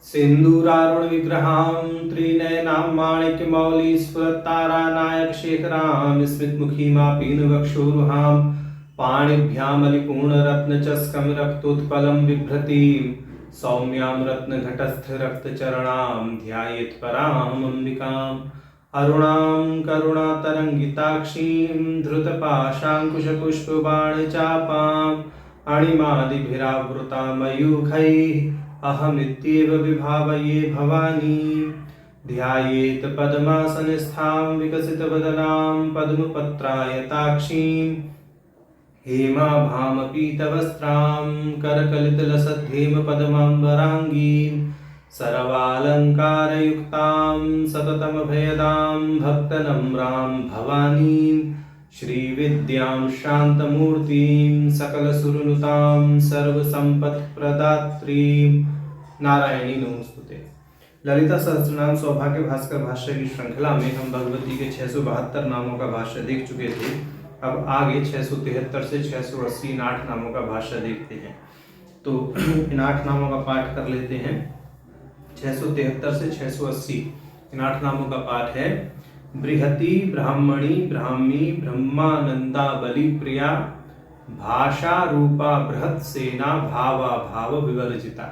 सिंदूरारुण विग्रहां त्रिनयनां माणिक्यमौलिस्फुरत्तारानायकशेखरां स्मितमुखीमापीनवक्षोरुहां पाणिभ्यामलिपूर्णरत्नचषकं रक्तोत्पलं बिभ्रतीं सौम्यां रत्नघटस्थरक्तचरणां ध्यायेत्पराम् अम्बिकाम् अरुणां करुणातरङ्गिताक्षीं धृतपाशाङ्कुशपुष्पबाणचापाम् अणिमादिभिरावृतामयूखैः अहमित्येव विभावये भवानीं ध्यायेत् पद्मासनस्थां विकसितवदनां पद्मपत्रायताक्षीं हेमाभामपीतवस्त्रां करकलितलसद्धेमपद्माम्बराङ्गीं सर्वालङ्कारयुक्तां सततमभयदां भक्तनम्रां भवानीं श्रीविद्यां शान्तमूर्तिं सकलसुरनुतां सर्वसम्पत्प्रदात्रीं नारायणी नमोस्तुते। ललिता सहस्रनाम सौभाग्य भास्कर भाष्य की श्रृंखला में हम भगवती के 672 नामों का भाष्य देख चुके थे। अब आगे 673 से 680 इन 8 नामों का भाष्य देखते हैं। तो इन 8 नामों का पाठ कर लेते हैं। 673 से 680 इन 8 नामों का पाठ है। बृहति ब्राह्मणी ब्राह्मी ब्रह्मानंदा बलि प्रिया भाषा रूपा बृहत सेना भावा भाव विवर्जिता।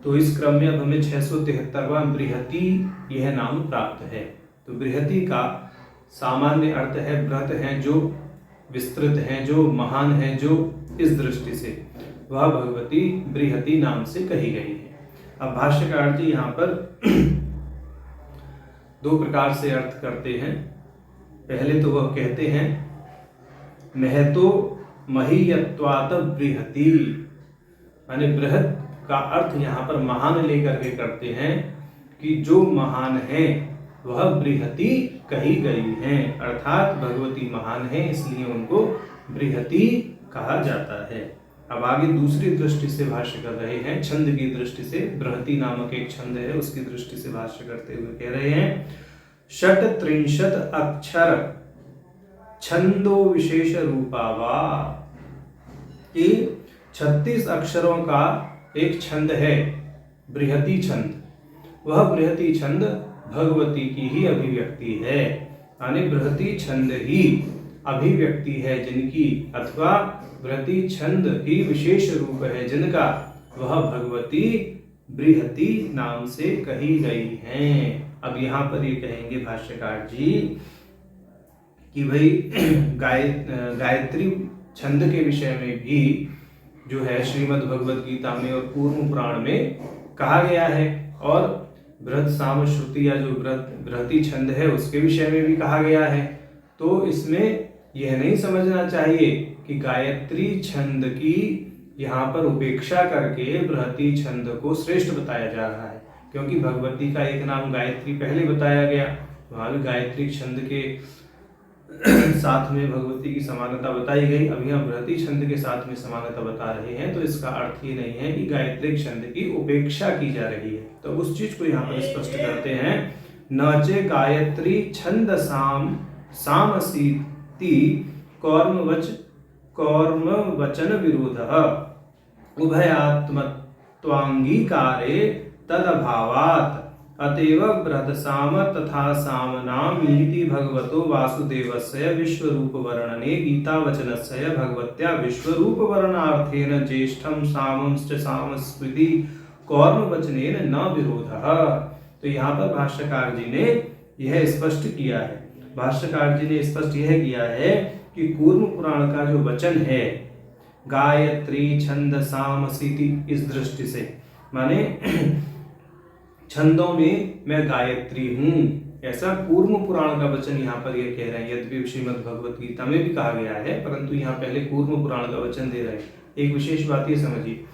तो इस क्रम में अब हमें 673वां बृहति यह नाम प्राप्त है। तो बृहति का सामान्य अर्थ है बृहत है, जो विस्तृत है, जो महान है, जो इस दृष्टि से वह भगवती बृहति नाम से कही गई है। अब भाष्यकार जी यहाँ पर 2 प्रकार से अर्थ करते हैं। पहले तो वह कहते हैं महतो महीयत्वात् बृहति, माने बृहत का अर्थ यहाँ पर महान लेकर के करते हैं कि जो महान है वह बृहति कही गई है, अर्थात भगवती महान है, इसलिए उनको बृहति कहा जाता है। अब आगे दूसरी दृष्टि से भाष्य कर रहे हैं, छंद की दृष्टि से। बृहति नामक एक छंद है, उसकी दृष्टि से भाष्य करते हुए कह रहे हैं 38 अक्षर छंदो विशेष रूपावा, कि 36 अक्षरों का एक छंद है बृहति छंद। वह बृहति छंद भगवती की ही अभिव्यक्ति है, यानी बृहति छंद ही अभिव्यक्ति है जिनकी, अथवा बृहति छंद ही विशेष रूप है जिनका, वह भगवती बृहति नाम से कही गई हैं। अब यहाँ पर ये कहेंगे भाष्यकार जी कि भाई गायत्री छंद के विषय में भी जो है श्रीमद् भगवद गीता में और कूर्म पुराण में कहा गया है, और बृहत साम श्रुति या जो बृहति छंद है उसके विषय में भी कहा गया है। तो इसमें यह नहीं समझना चाहिए कि गायत्री छंद की यहाँ पर उपेक्षा करके बृहति छंद को श्रेष्ठ बताया जा रहा है, क्योंकि भगवती का एक नाम गायत्री पहले बताया गया, वहां भी गायत्री छंद के साथ में भगवती की समानता बताई गई। अब यहाँ बृहति छंद के साथ में समानता बता रहे हैं, तो इसका अर्थ ये नहीं है कि गायत्री छंद की उपेक्षा की जा रही है। तो उस चीज को यहाँ पर स्पष्ट करते हैं, न चे गायत्री छंद सामसीति कौर्म वचन विरोध उभयात्मत्वांगीकारे तदभावात् अतएव बृहत साम तथा सामनामीति भगवतो वासुदेवस्य विश्वरूप वर्णने गीतावचनस्य भगवत्या विश्वरूप वर्णार्थेन ज्येष्ठम सामंश्च सामस्कृति कौर्म वचनेन न विरोधः। तो यहाँ पर भाष्यकार जी ने यह स्पष्ट किया है, भाष्यकार जी ने स्पष्ट यह किया है कि कूर्म पुराण का जो वचन है गायत्री छंद सामसीति, इस दृष्टि से माने छंदों में मैं गायत्री हूँ, ऐसा कूर्म पुराण का वचन यहाँ पर ये कह रहे हैं। यद्यपि श्रीमद् भगवत गीता में भी कहा गया है, परंतु यहाँ पहले कूर्म पुराण का वचन दे रहे हैं। एक विशेष बात ये समझिए,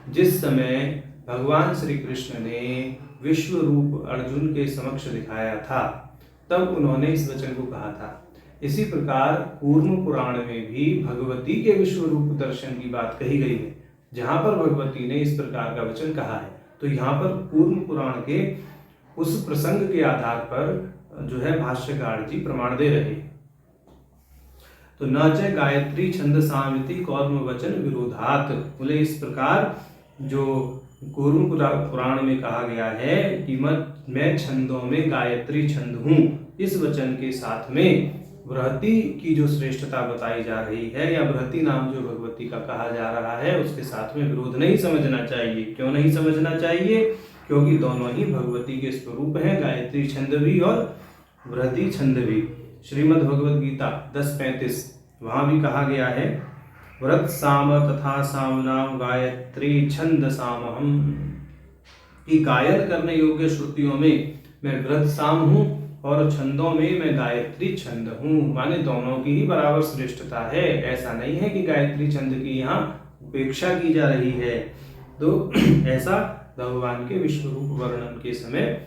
जिस समय भगवान श्री कृष्ण ने विश्व रूप अर्जुन के समक्ष दिखाया था, तब उन्होंने इस वचन को कहा था। इसी प्रकार कूर्म पुराण में भी भगवती के विश्व रूप दर्शन की बात कही गई है, जहां पर भगवती ने इस प्रकार का वचन कहा है। तो यहाँ पर कूर्म पुराण के उस प्रसंग के आधार पर जो है भाष्यकार जी प्रमाण दे रहे हैं। तो न च गायत्री छंद सामिति कौर्म वचन विरोधात, बोले इस प्रकार जो कूर्म पुराण में कहा गया है कि मैं छंदों में गायत्री छंद हूँ। इस वचन के साथ में बृहति की जो श्रेष्ठता बताई जा रही है या बृहति नाम जो भगवती का कहा जा रहा है उसके साथ में विरोध नहीं समझना चाहिए। क्यों नहीं समझना चाहिए? क्योंकि दोनों ही भगवती के स्वरूप हैं, गायत्री छंद भी और बृहति छंद भी। श्रीमद् भगवद गीता 10:35 वहाँ भी कहा गया है व्रत साम तथा सामनाम गायत्री छंद सामहम, कि गायन करने योग्य श्रुतियों में मैं व्रत साम हूँ और छंदों में मैं गायत्री छंद हूँ। माने दोनों की ही बराबर श्रेष्ठता है। ऐसा नहीं है कि गायत्री छंद की यहाँ उपेक्षा की जा रही है। तो ऐसा भगवान के विश्वरूप वर्णन के समय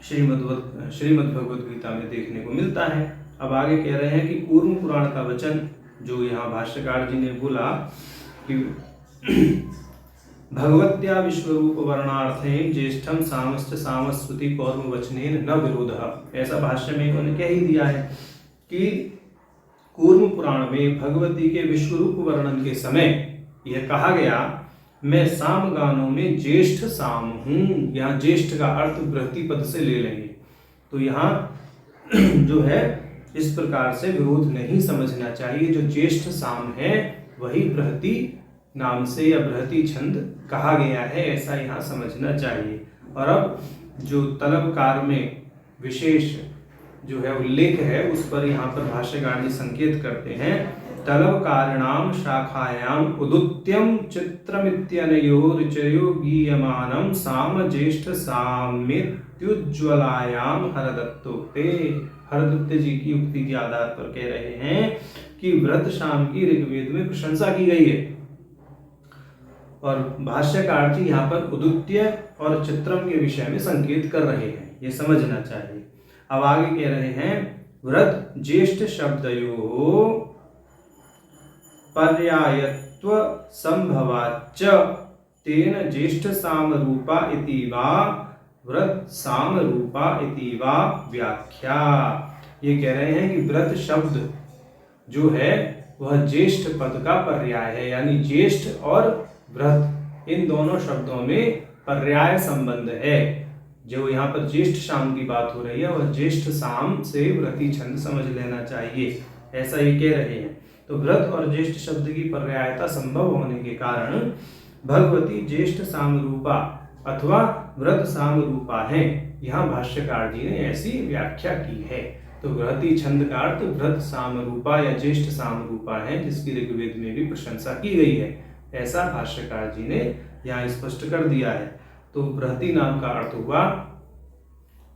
श्रीमद् भगवद गीता में देखने को मिलता है। अब आगे कह रहे हैं कि कूर्म पुराण का वचन जो यहाँ भाष्यकार जी ने बोला कि भगवत्या विश्वरूप वर्णार्थे ज्येष्ठम सामश्च सामस्वती कौर्म वचनेन न विरोधः। ऐसा भाष्य में उन्होंने कह ही दिया है कि कूर्म पुराण में भगवती के विश्वरूप वर्णन के समय यह कहा गया मैं साम गानों में ज्येष्ठ साम हूँ। यहाँ ज्येष्ठ का अर्थ बृहति पद से ले लेंगे। तो यहाँ जो है इस प्रकार से विरोध नहीं समझना चाहिए। जो ज्येष्ठ साम है वही बृहति नाम से या बृहति छंद कहा गया है, ऐसा यहाँ समझना चाहिए। और अब जो तलबकार में विशेष जो है उल्लेख है उस पर यहाँ पर भाष्यकार जी संकेत करते हैं तलबकारिणाम शाखायाम उदुत्यम चित्रमित्यनयोर्चयो गीयमानम साम ज्येष्ठ साम्यत्युज्ज्वलायाम हरदत्तोक्ते। हरदत्त जी की उक्ति के आधार पर कह रहे हैं कि व्रत शाम की ऋग्वेद में प्रशंसा की गई है और भाष्यकार जी यहाँ पर उदुत्य और चित्रम के विषय में संकेत कर रहे हैं, ये समझना चाहिए। अब आगे कह रहे हैं व्रत ज्येष्ठ शब्दयोः पर्यायत्व संभवाच्च तेन ज्येष्ठ सामरूपा इति वा व्रत सामरूपा इति वा व्याख्या। ये कह रहे हैं कि व्रत शब्द जो है वह ज्येष्ठ पद का पर्याय है, यानी ज्येष्ठ और व्रत इन दोनों शब्दों में पर्याय संबंध है। जो यहाँ पर ज्येष्ठ शाम की बात हो रही है वह ज्येष्ठ शाम से व्रति छंद समझ लेना चाहिए, ऐसा ये कह रहे हैं। तो व्रत और ज्येष्ठ शब्द की पर्यायता संभव होने के कारण भगवती ज्येष्ठ सामरूपा अथवा व्रत सामरूपा है। यहाँ भाष्यकार जी ने ऐसी व्याख्या की है। तो व्रति छंद का अर्थ व्रत सामरूपा या ज्येष्ठ सामरूपा है, जिसकी ऋग्वेद में भी प्रशंसा की गई है, ऐसा भाष्यकार जी ने यहाँ स्पष्ट कर दिया है। तो बृहति नाम का अर्थ हुआ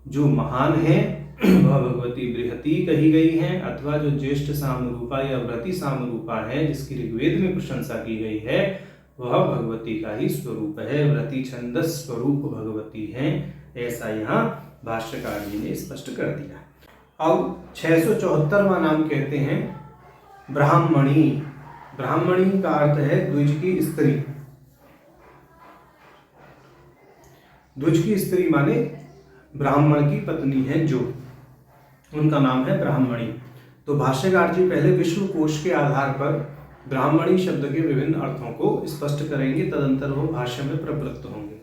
जो महान है वह भगवती बृहति कही गई है, अथवा जो ज्येष्ठ सामरूपा या व्रति सामरूपा है जिसकी ऋग्वेद में प्रशंसा की गई है वह भगवती का ही स्वरूप है, व्रति छंद स्वरूप भगवती है, ऐसा यहाँ भाष्यकार जी ने स्पष्ट कर दिया। अब 674वां नाम कहते हैं ब्राह्मणी। ब्राह्मणी का अर्थ है द्विज की स्त्री। द्विज की स्त्री माने ब्राह्मण की पत्नी है जो, उनका नाम है ब्राह्मणी। तो भाष्यकार जी पहले विश्वकोश के आधार पर ब्राह्मणी शब्द के विभिन्न अर्थों को स्पष्ट करेंगे, तदंतर वो भाष्य में प्रवृत्त होंगे।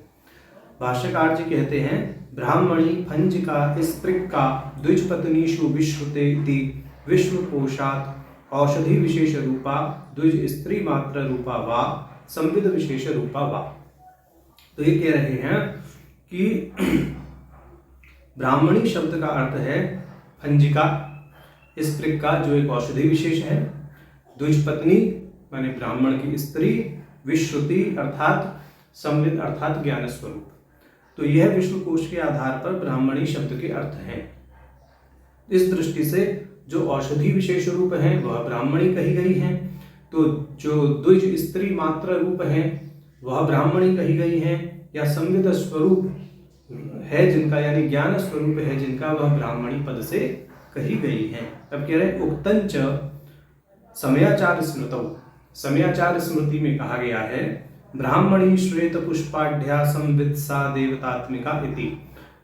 भाष्यकार जी कहते हैं ब्राह्मणी फंजिका स्त्रिक्का द्विजपत्नीषु विश्रुते इति विश्वकोशात् औषधि विशेष रूपा द्विज स्त्री मात्र रूपा वा संविद विशेष रूपा वा। तो ये कह रहे हैं कि ब्राह्मणी शब्द का अर्थ है फंजिका, स्त्रिक्का जो एक औषधि विशेष है, द्विजपत्नी माने ब्राह्मण की स्त्री, विश्रुति अर्थात संविद अर्थात ज्ञान स्वरूप। तो यह विश्वकोश के आधार पर ब्राह्मणी शब्द के अर्थ हैं। इस दृष्टि से जो औषधि विशेष रूप है वह ब्राह्मणी कही गई है, तो जो द्विज स्त्री मात्र रूप है वह ब्राह्मणी कही गई है, या संविद स्वरूप है जिनका यानी ज्ञान स्वरूप है जिनका वह ब्राह्मणी पद से कही गई है। अब कह रहे उक्तंच समयाचार स्मृतौ, समयाचार स्मृति में कहा गया है ब्राह्मणी श्वेत पुष्पाढ्या संविद सा देवतात्मिका इति,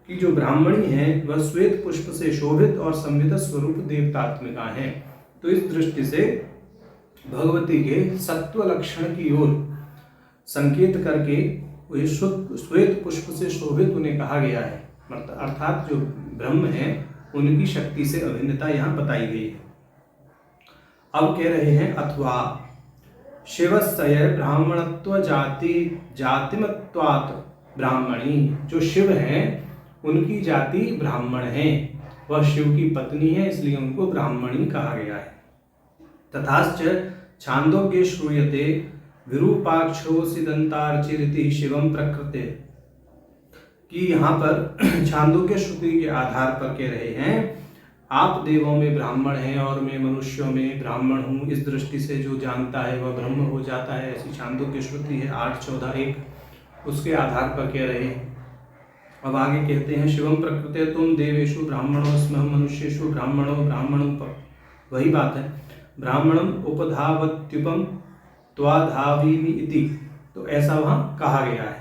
कि जो ब्राह्मणी है वह श्वेत पुष्प से शोभित और संविद स्वरूप देवतात्मिका है। तो इस दृष्टि से भगवती के सत्व लक्षण की ओर संकेत करके वही श्वेत पुष्प से शोभित उन्हें कहा गया है, अर्थात जो ब्रह्म है उनकी शक्ति से अभिन्नता यहाँ बताई गई है। अब कह रहे हैं अथवा शिवस्य ब्राह्मणत्व जातिमत्वात् ब्राह्मणी, जो शिव हैं उनकी जाति ब्राह्मण है, वह शिव की पत्नी है, इसलिए उनको ब्राह्मणी कहा गया है। तथाश्च छांदोग्ये श्रूयते विरूपाक्षोऽसि दंतार्चिरिति शिवम प्रकृते, कि यहाँ पर छांदोग्य श्रुति के आधार पर कह रहे हैं आप देवों में ब्राह्मण हैं और मैं मनुष्यों में ब्राह्मण हूँ, इस दृष्टि से जो जानता है वह ब्रह्म हो जाता है, ऐसी छांदोग्य श्रुति है 8:14-1, उसके आधार पर कह रहे हैं। अब आगे कहते हैं शिवम प्रकृते तुम देवेषु ब्राह्मणो स्म मनुष्येषु ब्राह्मणो ब्राह्मणों, वही बात है, ब्राह्मणम उपधावत्युपम त्वाधावीमि इति, तो ऐसा वहाँ कहा गया है।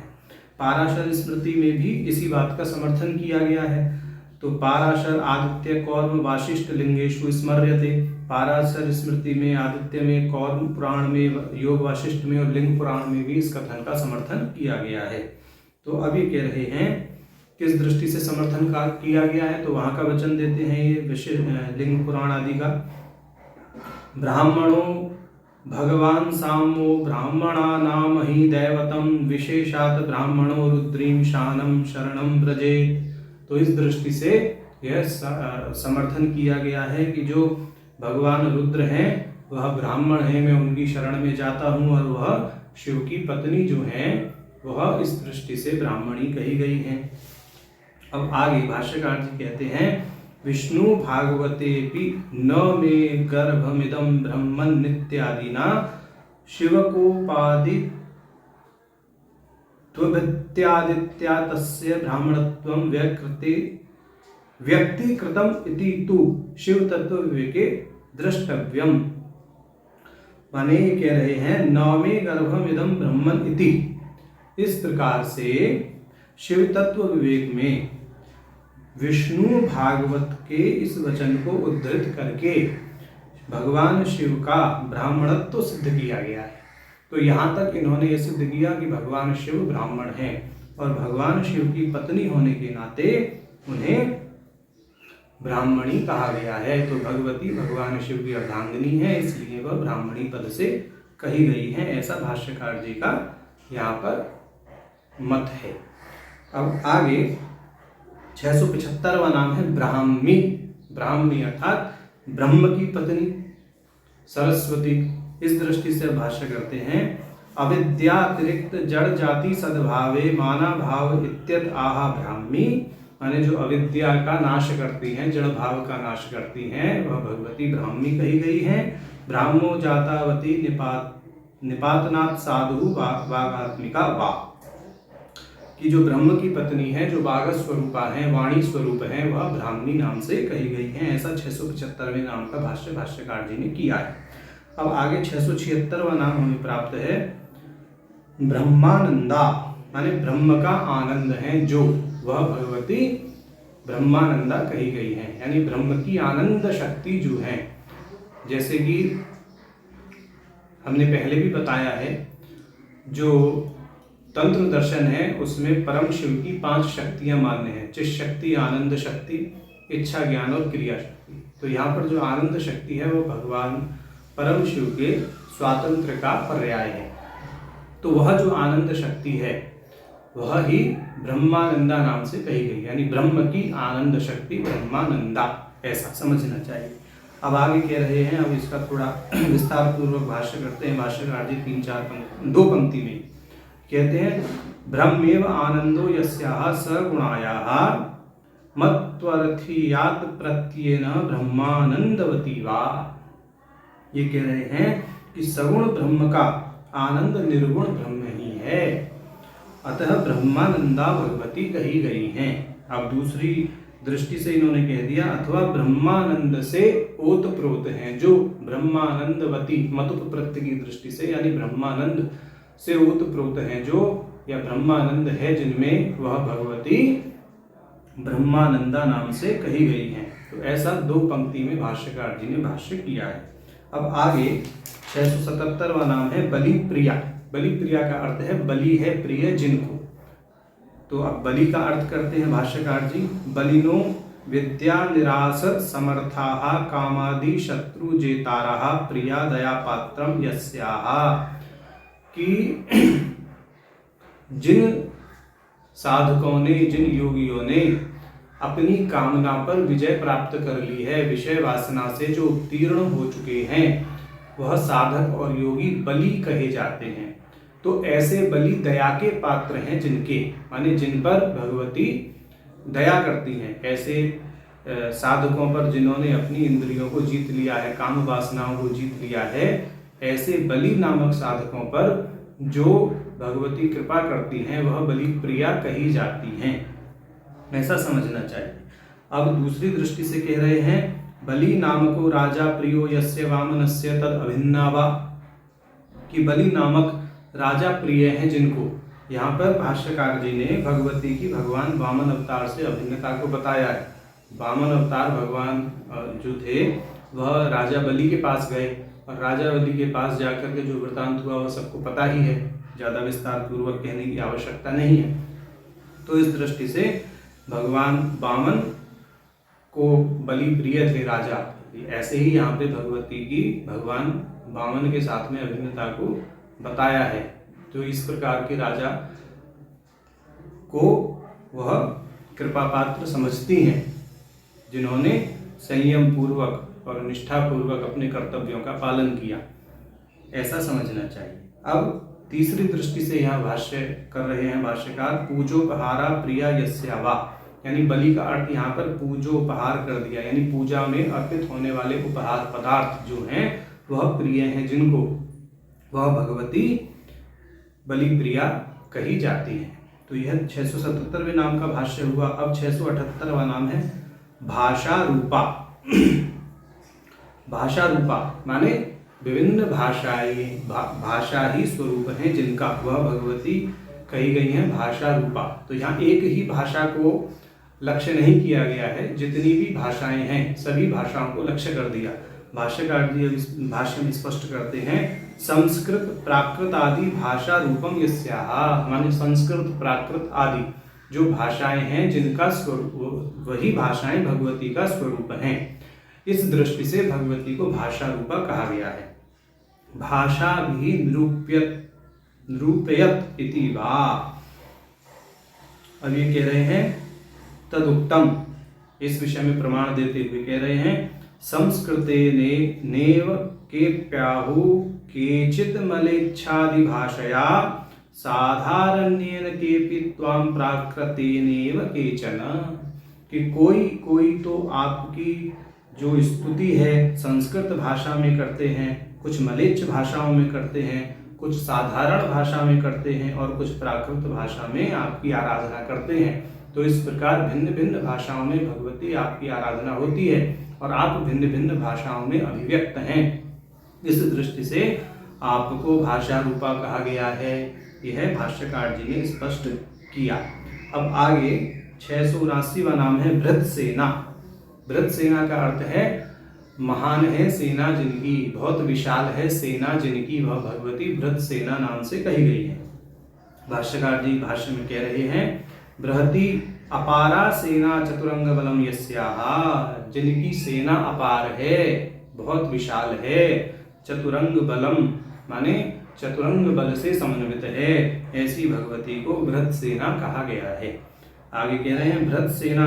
पाराशर स्मृति में भी इसी बात का समर्थन किया गया है। तो पाराशर आदित्य कौर्म वाशिष्ठ लिंगेषु स्मर्यते, पाराशर स्मृति में, आदित्य में, कौर्म पुराण में, योग वाशिष्ठ में और लिंग पुराण में भी इस कथन का समर्थन किया गया है। तो अभी कह रहे हैं किस दृष्टि से समर्थन का किया गया है, तो वहाँ का वचन देते हैं ये विशेष लिंग पुराण आदि का। ब्राह्मणो भगवान सामो ब्राह्मणा नाम ही दैवतम विशेषात ब्राह्मणो रुद्रीम शानम शरणम व्रजेत, तो इस दृष्टि से यह समर्थन किया गया है कि जो भगवान रुद्र हैं वह ब्राह्मण हैं, मैं उनकी शरण में जाता हूँ, और वह शिव की पत्नी जो हैं वह इस दृष्टि से ब्राह्मणी कही गई हैं। अब आगे भाष्यकार जी कहते हैं विष्णु भागवतेपि न मे गर्भमिदं ब्रह्मन् नित्यादिना शिवकोपादि त्वभित्यादित्या तस्य ब्राह्मणत्वं व्यक्तीकृतम् इति तु शिव तत्व विवेके द्रष्टव्यम। माने ये कह रहे हैं नवमे गर्भमिदं ब्रह्मन् इति, इस प्रकार से शिव तत्व विवेक में विष्णु भागवत के इस वचन को उद्धृत करके भगवान शिव का ब्राह्मणत्व सिद्ध किया गया है। तो यहाँ तक इन्होंने ये सिद्ध किया कि भगवान शिव ब्राह्मण हैं और भगवान शिव की पत्नी होने के नाते उन्हें ब्राह्मणी कहा गया है। तो भगवती भगवान शिव की अर्धांगिनी है, इसलिए वह ब्राह्मणी पद से कही गई है, ऐसा भाष्यकार जी का यहाँ पर मत है। अब आगे 675वां नाम है ब्राह्मी। ब्राह्मी अर्थात ब्रह्म की पत्नी सरस्वती। इस दृष्टि से भाष्य करते हैं अविद्यातिरिक्त जड़ जाति सद्भावे माना भाव इत्यत आहा ब्राह्मी, माने जो अविद्या का नाश करती हैं, जड़ भाव का नाश करती हैं, वह भगवती ब्राह्मी कही गई हैं। ब्राह्मो जातावती निपातनात् साधु वागात्मिका वा, कि जो ब्रह्म की पत्नी है, जो बाघ स्वरूपा है, वाणी स्वरूप है, वह ब्राह्मणी नाम से कही गई है, ऐसा 675वें नाम का भाष्य भाष्यकार जी ने किया है। अब आगे 676वां नाम हमें प्राप्त है ब्रह्मानंदा, माने ब्रह्म का आनंद है जो, वह भगवती ब्रह्मानंदा कही गई है, यानी ब्रह्म की आनंद शक्ति जो है। जैसे कि हमने पहले भी बताया है, जो तंत्र दर्शन है उसमें परम शिव की 5 शक्तियां मान्य हैं, चित शक्ति, आनंद शक्ति, इच्छा ज्ञान और क्रिया शक्ति। तो यहाँ पर जो आनंद शक्ति है वो भगवान परम शिव के स्वातंत्र का पर्याय है। तो वह जो आनंद शक्ति है वह ही ब्रह्मानंदा नाम से कही गई, यानी ब्रह्म की आनंद शक्ति ब्रह्मानंदा, ऐसा समझना चाहिए। अब आगे कह रहे हैं, अब इसका थोड़ा विस्तार पूर्वक भाष्य करते हैं भाष्यकार जी 2 पंक्ति में कहते हैं ब्रह्मेव आनंदो यस्याः सगुणायाः मत्वरथियात् प्रत्ययेन ब्रह्मानंदवती वा। ये कह रहे हैं कि सगुण ब्रह्म का आनंद निर्गुण ब्रह्म ही है, अतः ब्रह्मानंदा भगवती कही गई हैं। अब दूसरी दृष्टि से इन्होंने कह दिया अथवा ब्रह्मानंद से ओतप्रोत हैं, जो ब्रह्मानंदवती मतुप प्रत्यय की दृष्टि से, यानी ब्रह्मानंद से ओतप्रोत हैं जो, या ब्रह्मानंद है जिनमें, वह भगवती ब्रह्मानंदा नाम से कही गई हैं। तो ऐसा 2 पंक्ति में भाष्यकार जी ने भाष्य किया है। अब आगे 677वां नाम है बलि प्रिया। बलि प्रिया का अर्थ है बलि है प्रिय जिनको। तो अब बलि का अर्थ करते हैं भाष्यकार जी। बलिनो विद्या निरास समर्थाः कामादि शत्रु जेतारः प्रिया दया पात्रम यस्याः, कि जिन साधकों ने, जिन योगियों ने अपनी कामना पर विजय प्राप्त कर ली है, विषय वासना से जो उत्तीर्ण हो चुके हैं, वह साधक और योगी बलि कहे जाते हैं। तो ऐसे बलि दया के पात्र हैं जिनके, माने जिन पर भगवती दया करती हैं। ऐसे साधकों पर जिन्होंने अपनी इंद्रियों को जीत लिया है, काम वासनाओं को जीत लिया है, ऐसे बलि नामक साधकों पर जो भगवती कृपा करती हैं, वह बलि प्रिया कही जाती हैं। ऐसा समझना चाहिए। अब दूसरी दृष्टि से कह रहे हैं, बलि नामको राजा प्रियो यस्य वामनस्य तद अभिन्नावा, कि बलि नामक राजा प्रिय हैं जिनको, यहाँ पर भाष्यकार जी ने भगवती की भगवान वामन अवतार से अभिन्नता को बताया है। वामन अवतार भगवान जो थे वह राजा बलि के पास गए, और राजा बलि के पास जाकर के जो वृतांत हुआ वह सबको पता ही है, ज़्यादा विस्तार पूर्वक कहने की आवश्यकता नहीं है। तो इस दृष्टि से भगवान वामन को बलि प्रिय थे राजा, ऐसे ही यहाँ पे भगवती की भगवान वामन के साथ में अभिन्नता को बताया है। तो इस प्रकार के राजा को वह कृपा पात्र समझती हैं, जिन्होंने संयम पूर्वक और निष्ठा पूर्वक अपने कर्तव्यों का पालन किया, ऐसा समझना चाहिए। अब तीसरी दृष्टि से यहाँ भाष्य कर रहे हैं भाष्यकार, पूजोपहारा प्रिया यस्यावा, यानी बलि का अर्थ यहाँ पर पूजोपहार कर दिया, यानी पूजा में अर्पित होने वाले उपहार पदार्थ जो हैं वह प्रिय हैं जिनको, वह भगवती बलि प्रिया कही जाती है। तो यह 677वें नाम का भाष्य हुआ। अब 678वां नाम है भाषा रूपा। भाषा रूपा माने विभिन्न भाषाएं, भाषा ही स्वरूप हैं जिनका, वह भगवती कही गई हैं भाषा रूपा। तो यहाँ एक ही भाषा को लक्ष्य नहीं किया गया है, जितनी भी भाषाएं हैं सभी भाषाओं को लक्ष्य कर दिया। भाष्यकार जी इस भाष्य में स्पष्ट करते हैं, संस्कृत प्राकृत आदि भाषा रूपम यस्याः, माने संस्कृत प्राकृत आदि जो भाषाएं हैं जिनका स्वरूप, वही भाषाएं भगवती का स्वरूप हैं। इस दृष्टि से भगवती को भाषा रूपा कहा गया है। भाषा भी निरूपयत इति वा। अब ये कह रहे हैं तदुक्तम, इस विषय में प्रमाण देते हुए कह रहे हैं, संस्कृते नेव केप्याहु केचित् मलेच्छादि भाषया साधारण्येन केपि त्वां प्राकृतेनेव केचन, कि कोई तो आपकी जो स्तुति है संस्कृत भाषा में करते हैं, कुछ मलेच्छ भाषाओं में करते हैं, कुछ साधारण भाषा में करते हैं और कुछ प्राकृत भाषा में आपकी आराधना करते हैं। तो इस प्रकार भिन्न भिन्न भाषाओं में भगवती आपकी आराधना होती है और आप भिन्न भिन्न भाषाओं में अभिव्यक्त हैं। इस दृष्टि से आपको भाषा रूपा कहा गया है, यह भाष्यकार जी ने स्पष्ट किया। अब आगे 679वां नाम है भृतसेना। भृतसेना का अर्थ है महान है सेना जिनकी, बहुत विशाल है सेना जिनकी, वह भगवती भृतसेना नाम से कही गई है। भाष्यकार जी भाष्य में कह रहे हैं, बृहति अपारा सेना चतुरंग बलम यस्याः, जिनकी सेना अपार है, बहुत विशाल है, चतुरंग बलम माने चतुरंग बल से समन्वित है, ऐसी भगवती को भृतसेना कहा गया है। आगे कह रहे हैं, भृतसेन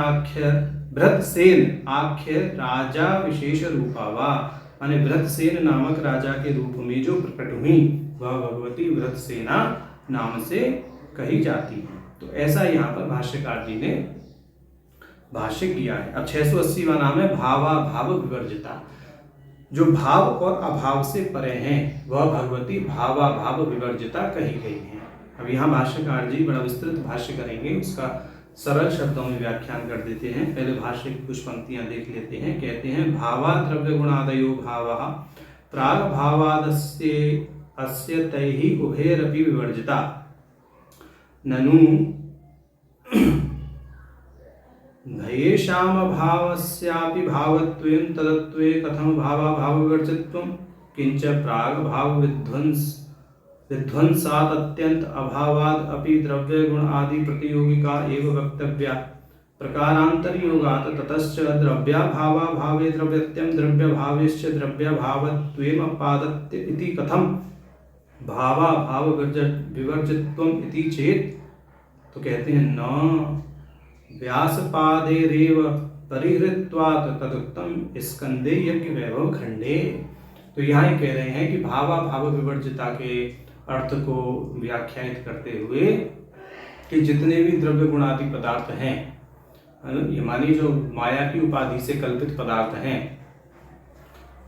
आख्य राजा विशेष रूपावा, माने भृतसेन नामक राजा के रूप में जो प्रकट हुई वह भगवती भृतसेना नाम से कही जाती है। तो ऐसा यहाँ पर भाष्यकार जी ने भाष्य किया है। अब 680वां नाम है भावा भाव विवर्जिता, जो भाव और अभाव से परे हैं वह भगवती भावा भाव विवर्जिता कही गई है। अब यहाँ भाष्यकार जी बड़ा विस्तृत भाष्य करेंगे, उसका सरल शब्दों में व्याख्यान कर देते हैं। पहले भाष्य की कुछ पंक्तियां देख लेते हैं। कहते हैं, भावा द्रव्य गुणादयो भावा प्राग भावादस्य अस्य तैहि उभयरपि विवर्जिता ननु भयेषाम भावस्यापि भावत्वेन तदत्वे कथम भावा भाव विवर्जितत्वम् किंच प्राग भाव विध्वंसात् अत्यंत अभावाद अपि द्रव्य गुण आदि प्रतियोगिका एव वक्तव्या। प्रकारांतरयोगात् ततश्च द्रव्याभावे द्रव्यत्यं द्रव्यभावेश्च द्रव्यभावत्वेमपादत्य इति कथम भावाभाव विवर्जितत्वम इति चेत। तो कहते हैं न व्यासपादेरेव परिहृत्वात् तदुक्तम स्कंदे यज्ञ वैभव खंडे। तो यहाँ ये कह रहे हैं कि भावाभाव विवर्जिता के अर्थ को व्याख्यायित करते हुए कि जितने भी द्रव्य गुण आदि पदार्थ हैं, ये मानी जो माया की उपाधि से कल्पित पदार्थ हैं,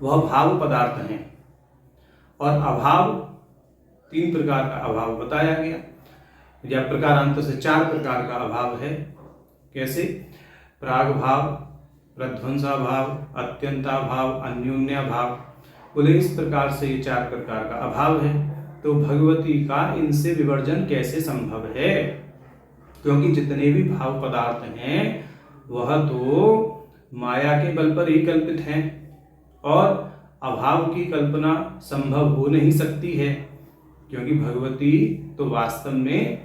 वह भाव पदार्थ हैं। और अभाव 3 प्रकार का अभाव बताया गया, या प्रकारांत से 4 प्रकार का अभाव है। कैसे? प्राग भाव, प्रध्वंसा भाव, अत्यंता भाव, अन्योन्या भाव। बोले इस प्रकार से ये 4 प्रकार का अभाव है। तो भगवती का इनसे विवर्जन कैसे संभव है? क्योंकि जितने भी भाव पदार्थ हैं वह तो माया के बल पर ही कल्पित हैं और अभाव की कल्पना संभव हो नहीं सकती है, क्योंकि भगवती तो वास्तव में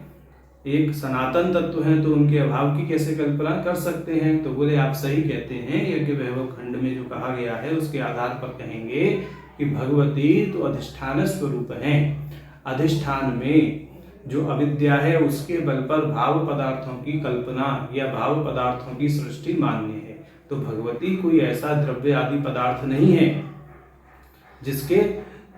एक सनातन तत्व है, तो उनके अभाव की कैसे कल्पना कर सकते हैं? तो बोले आप सही कहते हैं। यज्ञ वैभव खंड में जो कहा गया है उसके आधार पर कहेंगे कि भगवती तो अधिष्ठान स्वरूप हैं। अधिष्ठान में जो अविद्या है उसके बल पर भाव पदार्थों की कल्पना या भाव पदार्थों की सृष्टि मान्य है। तो भगवती कोई ऐसा द्रव्य आदि पदार्थ नहीं है जिसके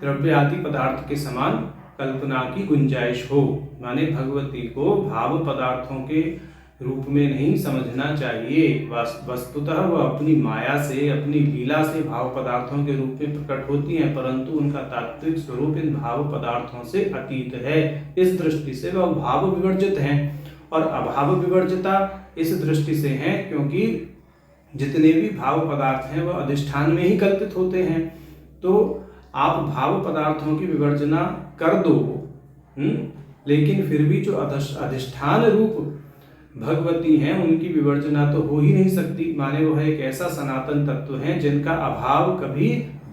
द्रव्य आदि पदार्थ के समान कल्पना की गुंजाइश हो। माने भगवती को भाव पदार्थों के रूप में नहीं समझना चाहिए। वस्तुतः वह अपनी माया से, अपनी लीला से भाव पदार्थों के रूप में प्रकट होती हैं, परंतु उनका तात्विक स्वरूप इन भाव पदार्थों से अतीत है। इस दृष्टि से वह भाव विवर्जित हैं। और अभाव विवर्जिता इस दृष्टि से हैं क्योंकि जितने भी भाव पदार्थ हैं वह अधिष्ठान में ही कल्पित होते हैं। तो आप भाव पदार्थों की विवर्जना कर दो, लेकिन फिर भी जो अधिष्ठान रूप भगवती हैं उनकी विवर्जना तो हो ही नहीं सकती। माने वह एक ऐसा सनातन तत्व है जिनका अभाव कभी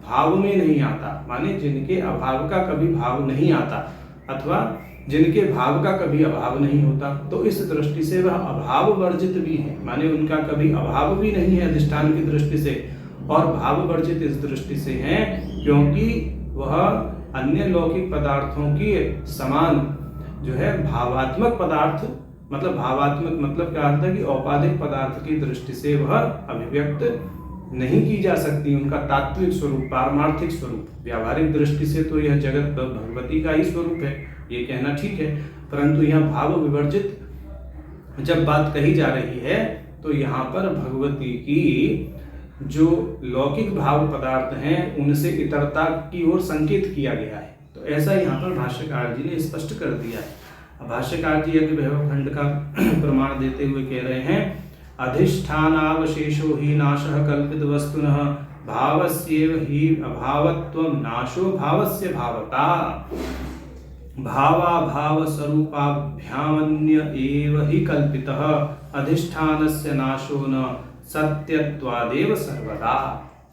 भाव में नहीं आता, माने जिनके अभाव का कभी भाव नहीं आता अथवा जिनके भाव का कभी अभाव नहीं होता। तो इस दृष्टि से वह अभाव वर्जित भी है, माने उनका कभी अभाव भी नहीं है अधिष्ठान की दृष्टि से, और भाव वर्जित इस दृष्टि से है क्योंकि वह अन्य लौकिक पदार्थों की समान जो है भावात्मक पदार्थ, मतलब भावात्मक मतलब क्या अर्थ है कि औपाधिक पदार्थ की दृष्टि से वह अभिव्यक्त नहीं की जा सकती। उनका तात्विक स्वरूप, पारमार्थिक स्वरूप, व्यावहारिक दृष्टि से तो यह जगत भगवती का ही स्वरूप है, ये कहना ठीक है। परंतु यह भाव विवर्जित जब बात कही जा रही है तो यहाँ पर भगवती की जो लौकिक भाव पदार्थ हैं उनसे इतरता की ओर संकेत किया गया है। तो ऐसा यहाँ पर भाष्यकार जी ने स्पष्ट कर दिया है। भाष्यकार जी यज्ञ वैभव खंड का प्रमाण देते हुए कह रहे हैं, अधिष्ठानावशेषो ही नाशः कल्पित वस्तुनः भावस्येव ही अभावत्वं नाशो भावस्य भावता भावाभाव स्वरूपाभ्यामन्य एव ही कल्पितः अधिष्ठानस्य नाशो न सत्यत्वादेव सर्वदा।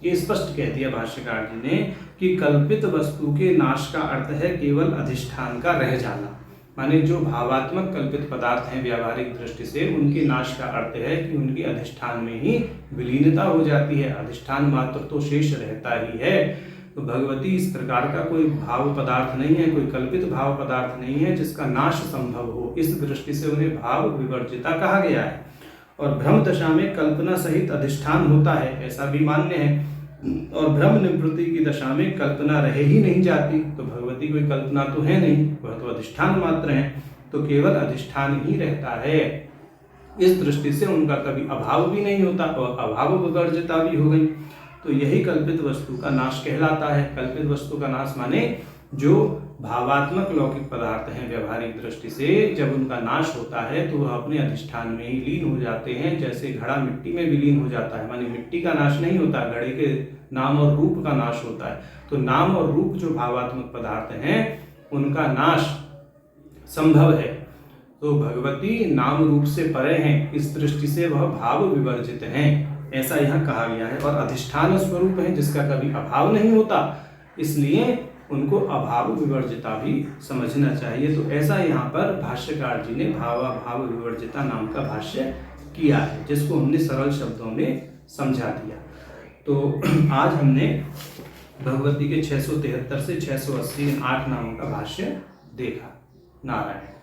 ये स्पष्ट कह दिया भाष्यकार जी ने कि कल्पित वस्तु के नाश का अर्थ है केवल अधिष्ठान का रह जाना। माने जो भावात्मक कल्पित पदार्थ हैं व्यावहारिक दृष्टि से, उनके नाश का अर्थ है कि उनकी अधिष्ठान में ही विलीनता हो जाती है, अधिष्ठान मात्र तो शेष रहता ही है। तो भगवती इस प्रकार का कोई भाव पदार्थ नहीं है, कोई कल्पित भाव पदार्थ नहीं है जिसका नाश संभव हो। इस दृष्टि से उन्हें भाव विवर्जिता कहा गया है। और भ्रम दशा में कल्पना सहित अधिष्ठान होता है, ऐसा भी मान्य है। और भ्रम निवृत्ति की दशा में कल्पना रह ही नहीं जाती। तो भगवती कोई कल्पना तो है नहीं, वह तो अधिष्ठान मात्र है, तो केवल अधिष्ठान ही रहता है। इस दृष्टि से उनका कभी अभाव भी नहीं होता और अभाव विवर्जिता भी हो गई। तो यही कल्पित वस्तु का नाश कहलाता है। कल्पित वस्तु का नाश माने जो भावात्मक लौकिक पदार्थ हैं व्यावहारिक दृष्टि से, जब उनका नाश होता है तो वह अपने अधिष्ठान में ही लीन हो जाते हैं। जैसे घड़ा मिट्टी में विलीन हो जाता है, माने मिट्टी का नाश नहीं होता, घड़े के नाम और रूप का नाश होता है। तो नाम और रूप जो भावात्मक पदार्थ हैं उनका नाश संभव है। तो भगवती नाम रूप से परे हैं, इस दृष्टि से वह भाव विवर्जित हैं, ऐसा यहाँ कहा गया है। और अधिष्ठान स्वरूप है जिसका कभी अभाव नहीं होता, इसलिए उनको अभाव विवर्जिता भी समझना चाहिए। तो ऐसा यहाँ पर भाष्यकार जी ने भावाभाव विवर्जिता नाम का भाष्य किया है, जिसको हमने सरल शब्दों में समझा दिया। तो आज हमने भगवती के 673 से 680 8 नामों का भाष्य देखा। नारायण।